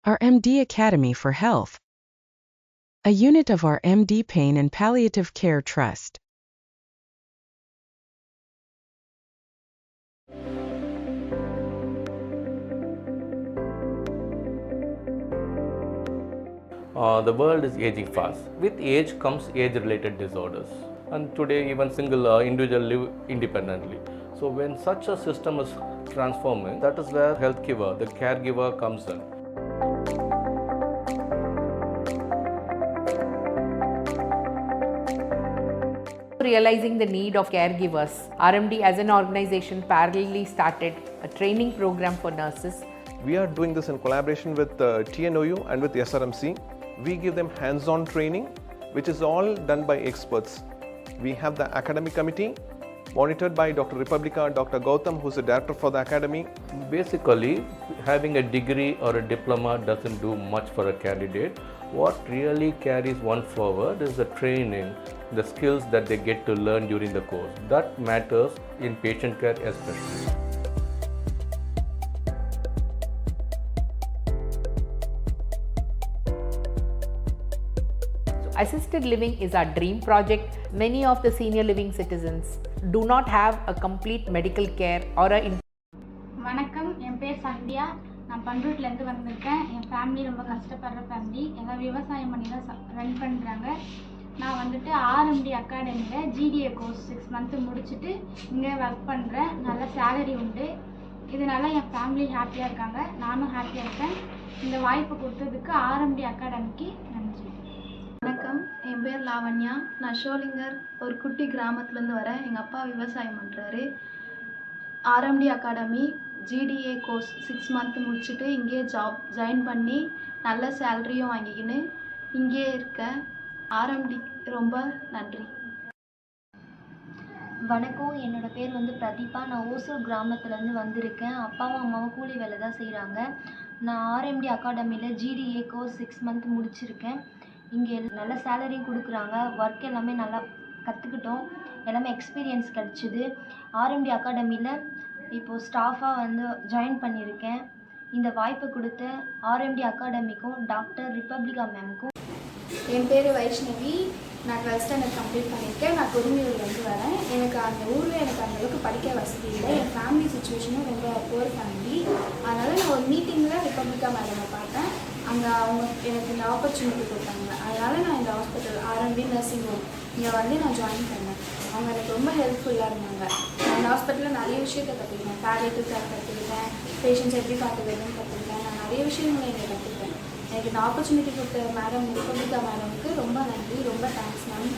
our MD Academy for Health, a unit of our MD Pain and Palliative Care Trust. The world is aging fast. With age comes age-related disorders, and today even single individual live independently. So when such a system is transforming, that is where the caregiver comes in. Realizing the need of caregivers, RMD as an organization parallelly started a training program for nurses. We are doing this in collaboration with TNOU and with SRMC. We give them hands-on training, which is all done by experts. We have the academic committee monitored by Dr. Republica, Dr. Gautam, who is the director for the academy. Basically, having a degree or a diploma doesn't do much for a candidate. What really carries one forward is the training, the skills that they get to learn during the course. That matters in patient care especially. Assisted living is our dream project. Many of the senior living citizens do not have a complete medical care or a வணக்கம், என் பேர் சந்தியா. நான் பண்ருட்டிலேருந்து வந்திருக்கேன். என் family ரொம்ப கஷ்டப்படுற family. எல்லாம் விவசாயம் பண்ணி தான் ரன் பண்ணுறாங்க. நான் வந்துட்டு ஆர்எம்டி அகாடமியில் ஜிடிஏ கோர்ஸ் 6 மந்த்து முடிச்சுட்டு இங்கே ஒர்க் பண்ணுறேன். நல்ல சேலரி உண்டு. இதனால என் ஃபேமிலி ஹாப்பியாக இருக்காங்க, நானும் ஹாப்பியாக இருக்கேன். இந்த வாய்ப்பு கொடுத்ததுக்கு ஆர்எம்டி அகாடமிக்கு நன்றி. வணக்கம், என் பேர் லாவண்யா. நான் ஷோலிங்கர் ஒரு குட்டி கிராமத்துலேருந்து வரேன். எங்கள் அப்பா விவசாயம் பண்ணுறாரு. RMT academy GTA course 6 month முடிச்சுட்டு இங்கேயே ஜாயின் பண்ணி நல்ல சேலரியும் வாங்கிக்கின்னு இங்கேயே இருக்கேன். ஆர்எம்டி ரொம்ப நன்றி. வணக்கம், என்னோடய பேர் பிரதீபா. நான் ஓசூர் கிராமத்துலேருந்து வந்திருக்கேன். அப்பாவும் அம்மாவும் கூலி வேலை தான் செய்கிறாங்க. நான் ஆர்எம்டி அகாடமியில் ஜிடிஏ கோர்ஸ் 6 மந்த் முடிச்சிருக்கேன். இங்கே நல்ல சேலரியும் கொடுக்குறாங்க. ஒர்க் எல்லாமே நல்லா கற்றுக்கிட்டோம். எல்லாமே எக்ஸ்பீரியன்ஸ் கிடச்சிது. ஆர்எம்டி அகாடமியில் இப்போது ஸ்டாஃபாக ஜாயின் பண்ணியிருக்கேன். இந்த வாய்ப்பு கொடுத்த ஆர்எம்டி அகாடமிக்கும் டாக்டர் ரிப்பப்ளிகா மேமுக்கும். என் பேர் வைஷ்ணவி. நான் 12th ஸ்டாண்டர்ட் கம்ப்ளீட் பண்ணியிருக்கேன். நான் கொடுமையூர்லேருந்து வரேன். எனக்கு அந்த ஊரில் அந்தளவுக்கு படிக்க வசதி இல்லை. என் ஃபேமிலி சுச்சுவேஷனும் ரொம்ப புவர் ஃபேமிலி. அதனால் நான் ஒரு மீட்டிங்கில் ரிப்பப்ளிகா மேடமை பார்த்தேன். அங்கே அவங்க எனக்கு இந்த ஆப்பர்ச்சுனிட்டி கொடுத்தாங்க. அதனால் நான் இந்த ஹாஸ்பிட்டல் ஆர்எம்டி நர்சிங் ஹோம் இங்கே நான் ஜாயின் பண்ணேன். அவங்க எனக்கு ரொம்ப ஹெல்ப்ஃபுல்லாக இருந்தாங்க. நான் இந்த ஹாஸ்பிட்டலில் நிறைய விஷயத்தை கற்றுக்கிட்டேன். பேலியேட்டிவ் கேர் கற்றுக்கிட்டேன். பேஷண்ட்ஸ் எப்படி பார்த்துக்கிறதுன்னு கற்றுக்கிட்டேன். நான் நிறைய விஷயங்களை இங்கே கற்றுக்கிட்டேன். எனக்கு இந்த ஆப்பர்ச்சுனிட்டி கொடுத்த மேடம் ரிப்பப்ளிகா மேடமுக்கு ரொம்ப நன்றி. ரொம்ப தேங்க்ஸ் மேம்.